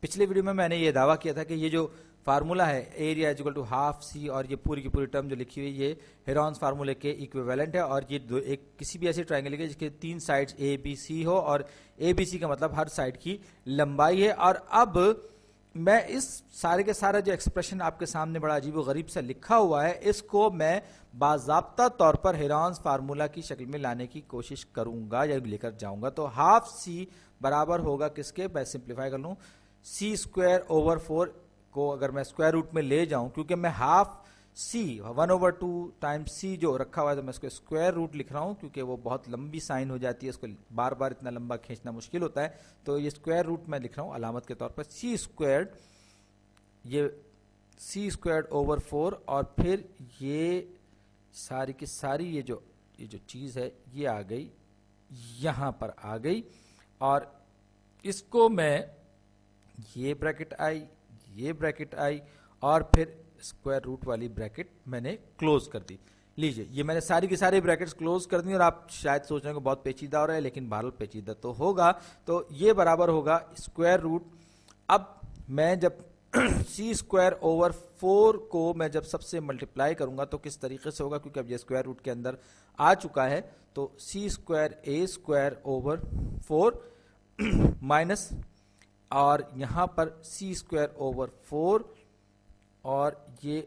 पिछले वीडियो में मैंने ये दावा किया था कि ये जो फार्मूला है area is equal to half c और ये पूरी की पूरी टर्म जो लिखी हुई ये हेरॉन्स फार्मूले के इक्विवेलेंट है और ये एक किसी भी ऐसे ट्रायंगल के जिसके 3 साइड्स ए बी सी हो और ए बी सी का मतलब हर साइड की लंबाई है। और अब मैं इस सारे के सारा जो एक्सप्रेशन आपके सामने बड़ा अजीब गरीब सा लिखा हुआ है इसको मैं बाज़ाब्ता तौर पर हेरॉन्स फार्मूला की शक्ल में लाने की कोशिश करूंगा या लेकर जाऊंगा। तो हाफ सी बराबर होगा किसके, मैं सिंप्लीफाई कर लूं, सी स्क्वायर ओवर 4 को अगर मैं स्क्वायर रूट में ले जाऊं, क्योंकि मैं हाफ सी 1/2 टाइम्स सी जो रखा हुआ है तो मैं इसको स्क्वायर रूट लिख रहा हूं क्योंकि वो बहुत लंबी साइन हो जाती है, इसको बार बार इतना लंबा खींचना मुश्किल होता है। तो ये स्क्वायर रूट मैं लिख रहा हूं अलामत के तौर पर सी स्क्वायर, ये सी स्क्वायर ओवर 4 और फिर ये सारी की सारी ये जो चीज है ये आ गई यहां पर आ गई और इसको मैं ये ब्रैकेट आई, ये ब्रैकेट आई और फिर स्क्वायर रूट वाली ब्रैकेट मैंने क्लोज कर दी। लीजिए ये मैंने सारी की सारी ब्रैकेट्स क्लोज कर दी और आप शायद सोच रहे हो बहुत पेचीदा हो रहा है, लेकिन बहरहाल पेचीदा तो होगा। तो ये बराबर होगा स्क्वायर रूट, अब मैं जब सी स्क्वायर ओवर 4 को मैं जब सबसे मल्टीप्लाई करूंगा तो किस तरीके से होगा, क्योंकि अब ये स्क्वायर रूट के अंदर आ चुका है। तो सी square A square over 4 minus और यहां पर सी स्क्वायर ओवर 4 और ये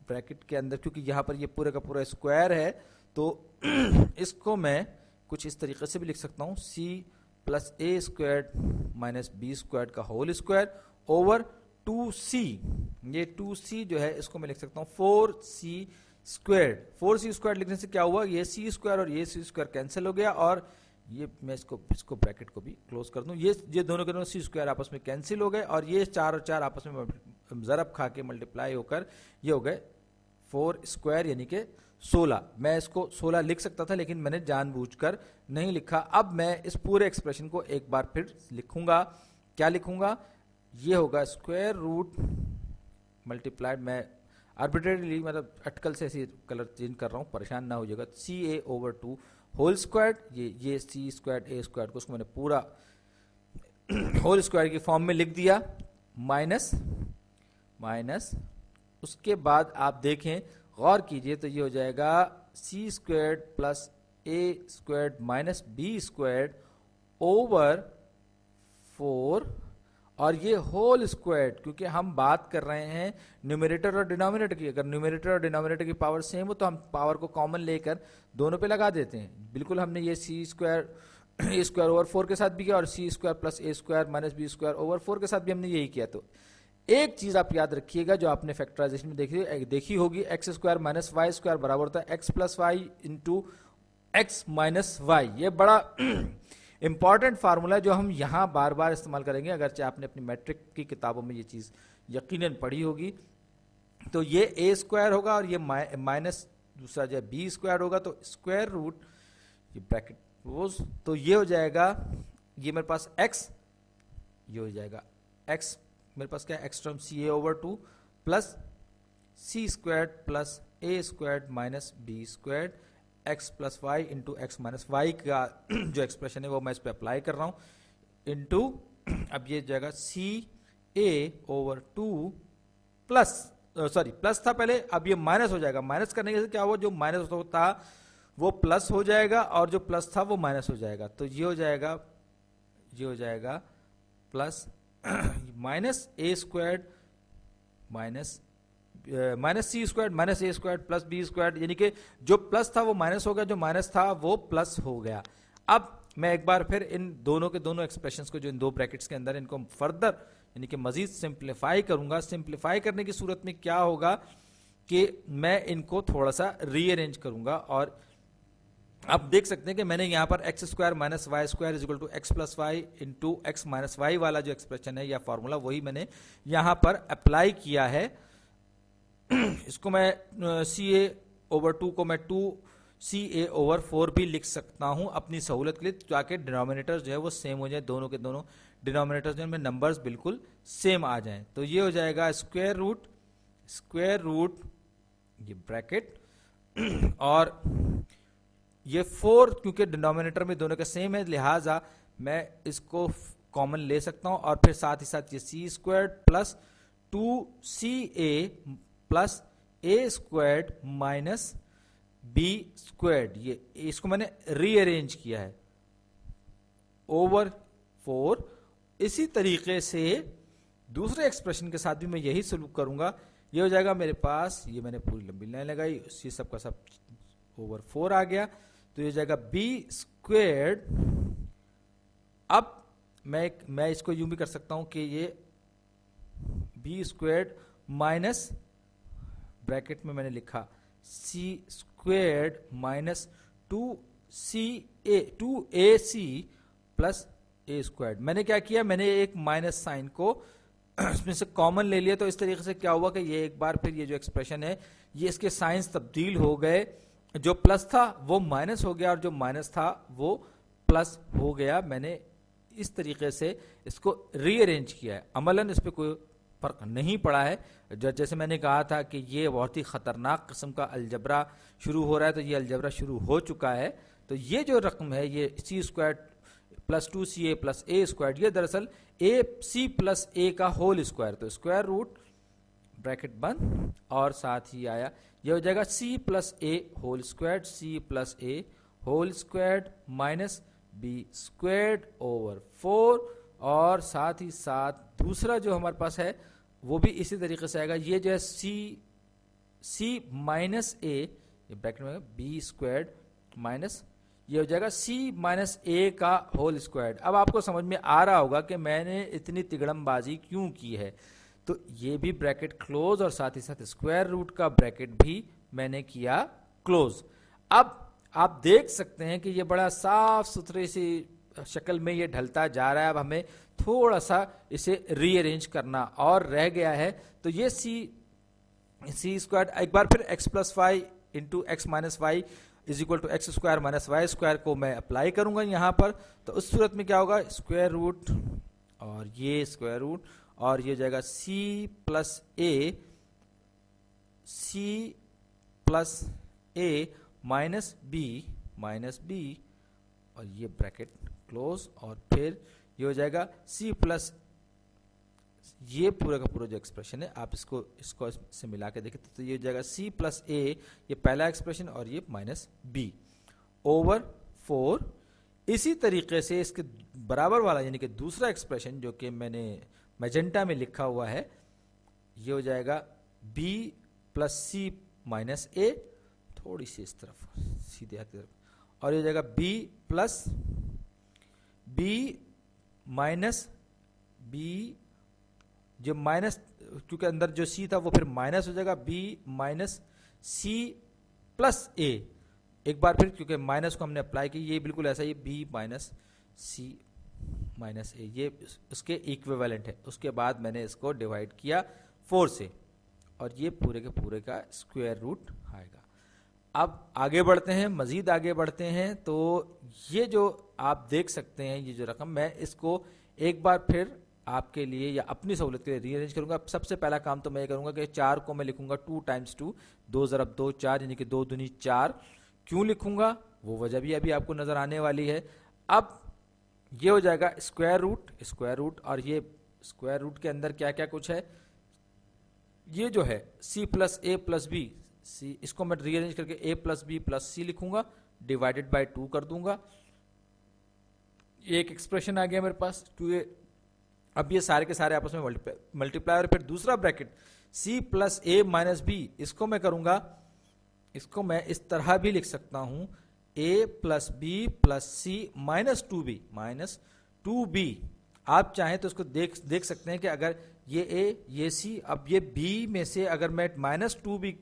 ब्रैकेट के अंदर क्योंकि यहां पर ये पूरे का पूरा स्क्वायर है तो इसको मैं कुछ इस तरीके से भी लिख सकता हूं, सी plus A square minus B square का होल स्क्वायर ओवर 2c, ये 2c जो है इसको मैं लिख सकता हूं 4c स्क्वायर। 4c स्क्वायर लिखने से क्या हुआ, ये c स्क्वायर और ये c स्क्वायर कैंसिल हो गया और ये मैं इसको ब्रैकेट को भी क्लोज कर दूं, ये दोनों के दोनों सी स्क्वायर आपस में कैंसिल हो गए और ये 4 और 4 आपस में जरब खा के मल्टीप्लाई होकर ये हो गए 4 स्क्वायर यानी कि 16। मैं इसको 16 लिख सकता था लेकिन मैंने जानबूझकर नहीं लिखा। अब मैं इस पूरे एक्सप्रेशन को एक बार फिर लिखूंगा, क्या लिखूंगा, ये होगा स्क्वायर रूट मल्टीप्लाइड, मैं आर्बिट्रेरीली मतलब अटकल से ऐसे कलर चेंज कर रहा हूं, परेशान ना हो जाएगा, सी ए ओवर 2 होल स्क्वायर, ये सी स्क्वायर ए स्क्वायर को उसको मैंने पूरा होल स्क्वायर की फॉर्म में लिख दिया, माइनस माइनस उसके बाद आप देखें गौर कीजिए तो ये हो जाएगा C square plus A square minus B square over 4 और ये होल स्क्वायर, क्योंकि हम बात कर रहे हैं न्यूमरेटर और डिनोमिनेटर की, अगर न्यूमरेटर और डिनोमिनेटर की पावर सेम हो तो हम पावर को कॉमन लेकर दोनों पे लगा देते हैं। बिल्कुल हमने ये C square A square over 4 के साथ भी किया और C square plus A square minus B square over 4 के साथ भी हमने यही किया। तो एक चीज आप याद रखिएगा जो आपने फैक्टराइजेशन में देखी होगी, x square minus y square बराबर होता है x plus Y into x minus y. ये बड़ा इंपॉर्टेंट फार्मूला जो हम यहां बार बार इस्तेमाल करेंगे, अगर चाहे आपने अपनी मैट्रिक की किताबों में ये चीज यकीनन पढ़ी होगी। तो ये ए स्क्वायर होगा और ये माइनस दूसरा जो बी स्क्वायर होगा, तो स्क्वायर रूट ये ब्रैकेट क्लोज, तो ये हो जाएगा, ये मेरे पास एक्स, ये हो जाएगा एक्स, मेरे पास क्या X term C A over 2 plus C square plus A square minus B square X plus Y into x minus Y का जो एक्सप्रेशन है वो मैं इस पर अप्लाई कर रहा हूं इंटू, अब ये जाएगा सी A over 2 plus, sorry plus था पहले, अब ये माइनस हो जाएगा, माइनस करने से क्या हुआ, जो माइनस होता वो प्लस हो जाएगा और जो प्लस था वो माइनस हो जाएगा। तो ये हो जाएगा प्लस माइनस ए स्क्वायर माइनस माइनस सी स्क्वायर माइनस ए स्क्वायर प्लस बी स्क्वायर, यानी कि जो प्लस था वो माइनस हो गया, जो माइनस था वो प्लस हो गया। अब मैं एक बार फिर इन दोनों के दोनों एक्सप्रेशंस को जो इन दो ब्रैकेट्स के अंदर इनको फर्दर यानी कि मजीद सिंप्लीफाई करूंगा। सिंप्लीफाई करने की सूरत में क्या होगा कि मैं इनको थोड़ा सा रीअरेंज करूंगा और आप देख सकते हैं कि मैंने यहां पर x square minus y square is equal to x plus Y into x minus y वाला जो एक्सप्रेशन है या फॉर्मूला वही मैंने यहां पर अप्लाई किया है। इसको मैं सी ए ओवर 2 को मैं 2 सी ए ओवर 4 भी लिख सकता हूं अपनी सहूलत के लिए, ताकि डिनोमिनेटर जो है वो सेम हो जाए, दोनों के दोनों डिनोमिनेटर जो है नंबर्स बिल्कुल सेम आ जाएं। तो ये हो जाएगा स्क्वायर रूट ये ब्रैकेट और ये 4 क्योंकि डिनोमिनेटर में दोनों का सेम है लिहाजा मैं इसको कॉमन ले सकता हूं और फिर साथ ही साथ ये C square plus 2ca plus A square minus B square, ये इसको मैंने रीअरेंज किया है ओवर 4। इसी तरीके से दूसरे एक्सप्रेशन के साथ भी मैं यही सलूक करूंगा। ये हो जाएगा मेरे पास, ये मैंने पूरी लंबी लाइन लगाई, इसी सब का सब ओवर 4 आ गया, तो ये हो जाएगा बी स्क्वेयर्ड। अब मैं इसको यूं भी कर सकता हूं कि ये बी स्क्वेयर्ड माइनस ब्रैकेट में मैंने लिखा सी स्क्वेयर्ड माइनस 2ac प्लस ए स्क्वायर्ड। मैंने क्या किया, मैंने एक माइनस साइन को इसमें से कॉमन ले लिया, तो इस तरीके से क्या हुआ कि ये एक बार फिर ये जो एक्सप्रेशन है ये इसके साइंस तब्दील हो गए, जो प्लस था वो माइनस हो गया और जो माइनस था वो प्लस हो गया। मैंने इस तरीके से इसको रीअरेंज किया है। अमलन इस पर कोई फर्क नहीं पड़ा है। जैसे मैंने कहा था कि ये बहुत ही खतरनाक किस्म का अलजबरा शुरू हो रहा है, तो ये अलजबरा शुरू हो चुका है। तो ये जो रकम है ये C square plus 2ca plus A square, ये दरअसल ए सी प्लस ए का होल स्क्वायर, तो स्क्वायर रूट ब्रैकेट बंद और साथ ही आया ये हो जाएगा C plus A whole square, C plus A whole square minus B square over 4, और साथ ही साथ दूसरा जो हमारे पास है वो भी इसी तरीके से आएगा। ये जो है सी माइनस ए, ये ब्रैकेट में बी स्क्वायर माइनस ये हो जाएगा सी माइनस ए का होल स्क्वायर। अब आपको समझ में आ रहा होगा कि मैंने इतनी तिगड़मबाजी क्यों की है। तो ये भी ब्रैकेट क्लोज और साथ ही साथ स्क्वायर रूट का ब्रैकेट भी मैंने किया क्लोज। अब आप देख सकते हैं कि ये बड़ा साफ सुथरे सी शक्ल में ये ढलता जा रहा है। अब हमें थोड़ा सा इसे रीअरेंज करना और रह गया है। तो ये सी स्क्वायर एक बार फिर x plus Y into x minus y is equal to x square minus y square को मैं अप्लाई करूंगा यहां पर। तो उस सूरत में क्या होगा, स्क्वायर रूट और ये स्क्वायर रूट और ये जाएगा सी प्लस ए माइनस बी और ये ब्रैकेट क्लोज, और फिर ये हो जाएगा सी प्लस, ये पूरा का पूरा जो एक्सप्रेशन है आप इसको से मिला के देखें तो ये हो जाएगा सी प्लस ए, ये पहला एक्सप्रेशन, और ये माइनस बी ओवर 4। इसी तरीके से इसके बराबर वाला यानी कि दूसरा एक्सप्रेशन जो कि मैंने मैजेंटा में लिखा हुआ है, ये हो जाएगा बी प्लस सी माइनस ए, थोड़ी सी इस तरफ सीधे हाथ की तरफ, और ये हो जाएगा b plus b minus b, जो माइनस क्योंकि अंदर जो सी था वो फिर माइनस हो जाएगा, बी माइनस सी प्लस ए। एक बार फिर क्योंकि माइनस को हमने अप्लाई की, ये बिल्कुल ऐसा ही बी माइनस सी माइनस ए, ये उसके इक्विवेलेंट है। उसके बाद मैंने इसको डिवाइड किया 4 से और ये पूरे के पूरे का स्क्वायर रूट आएगा। अब आगे बढ़ते हैं, मजीद आगे बढ़ते हैं। तो ये जो आप देख सकते हैं ये जो रकम, मैं इसको एक बार फिर आपके लिए या अपनी सहूलत के लिए रीअरेंज करूंगा। सबसे पहला काम तो मैं ये करूंगा कि 4 को मैं लिखूंगा 2 टाइम्स 2, 2 ज़रब 2 4, यानी कि 2 दूनी 4। क्यों लिखूंगा वो वजह भी अभी आपको नजर आने वाली है। अब ये हो जाएगा स्क्वायर रूट और ये स्क्वायर रूट के अंदर क्या क्या कुछ है, ये जो है सी प्लस ए प्लस बी, सी इसको मैं रीअरेंज करके ए प्लस बी प्लस सी लिखूंगा, डिवाइडेड बाय 2 कर दूंगा। एक एक्सप्रेशन आ गया मेरे पास 2a। अब ये सारे के सारे आपस में मल्टीप्लाई, और फिर दूसरा ब्रैकेट c प्लस ए माइनस बी, इसको मैं करूंगा, इसको मैं इस तरह भी लिख सकता हूं a plus b plus c minus 2b। आप चाहें तो इसको देख सकते हैं कि अगर ये a ये c, अब ये b में से अगर मैं माइनस 2b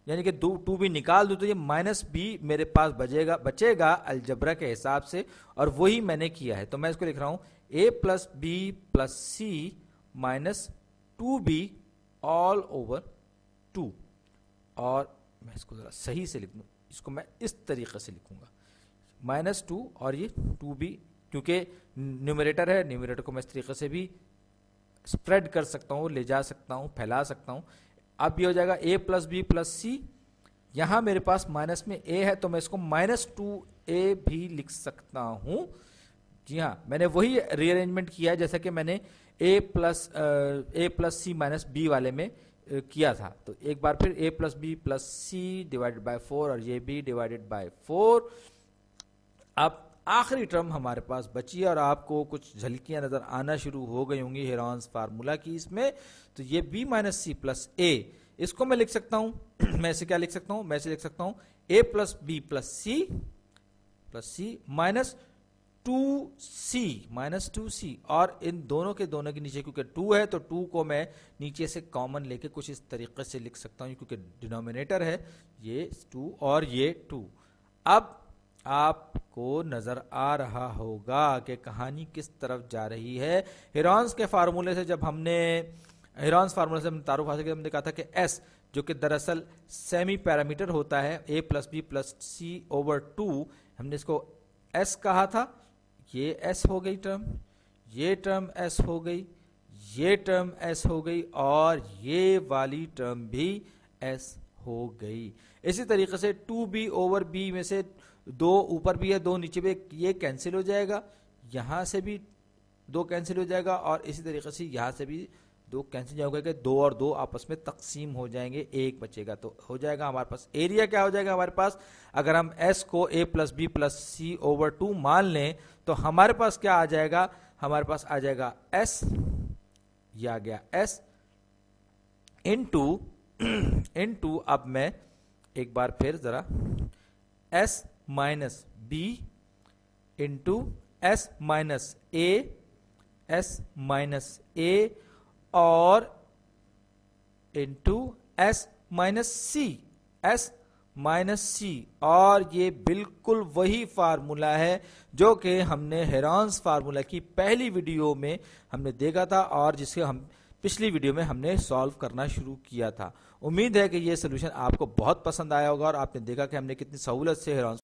यानी कि 2b निकाल दूं तो ये माइनस बी मेरे पास बचेगा अलजबरा के हिसाब से, और वही मैंने किया है। तो मैं इसको लिख रहा हूं a plus b plus c minus 2b all over 2, और मैं इसको जरा सही से लिख दूं, इसको मैं इस तरीके से लिखूंगा माइनस 2 और ये 2b, क्योंकि न्यूमरेटर है, न्यूमरेटर को मैं इस तरीके से भी स्प्रेड कर सकता हूं, ले जा सकता हूं, फैला सकता हूं। अब ये हो जाएगा a प्लस बी प्लस सी, यहां मेरे पास माइनस में a है तो मैं इसको माइनस 2a भी लिख सकता हूं। जी हाँ, मैंने वही रीअरेंजमेंट किया है जैसा कि मैंने a plus c minus b वाले में किया था। तो एक बार फिर a plus b plus c divided by 4 और ये b डिवाइडेड बाय 4। अब आखिरी टर्म हमारे पास बची है और आपको कुछ झलकियां नजर आना शुरू हो गई होंगी हेरॉन्स फार्मूला की इसमें। तो ये b माइनस सी प्लस ए, इसको मैं लिख सकता हूं, मैं इसे क्या लिख सकता हूं, मैं इसे लिख सकता हूं a plus b plus c minus 2c और इन दोनों के नीचे क्योंकि 2 है तो 2 को मैं नीचे से कॉमन लेके कुछ इस तरीके से लिख सकता हूं क्योंकि डिनोमिनेटर है ये 2 और ये 2। अब आपको नजर आ रहा होगा कि कहानी किस तरफ जा रही है। हेरॉन्स फार्मूले से हमने तारुफ हासिल किया, हमने कहा था कि s जो कि दरअसल सेमी पैरामीटर होता है a plus b plus c over 2, हमने इसको s कहा था। ये s हो गई टर्म, ये टर्म s हो गई, ये टर्म s हो गई और ये वाली टर्म भी s हो गई। इसी तरीके से 2b ओवर b में से 2 ऊपर भी है 2 नीचे भी, ये कैंसिल हो जाएगा, यहां से भी 2 कैंसिल हो जाएगा और इसी तरीके से यहां से भी 2 कैंसिल हो जाएगा, 2 और 2 आपस में तकसीम हो जाएंगे, 1 बचेगा। तो हो जाएगा हमारे पास एरिया क्या हो जाएगा हमारे पास, अगर हम s को a plus b plus c over 2 मान लें तो हमारे पास क्या आ जाएगा, हमारे पास आ जाएगा s, ये आ गया s इनटू अब मैं एक बार फिर जरा s minus B into s minus A और इंटू s माइनस सी और ये बिल्कुल वही फार्मूला है जो कि हमने हेरॉन्स फार्मूला की पहली वीडियो में हमने देखा था और जिसे हम पिछली वीडियो में हमने सॉल्व करना शुरू किया था। उम्मीद है कि ये सोल्यूशन आपको बहुत पसंद आया होगा और आपने देखा कि हमने कितनी सहूलत से हेरॉन्स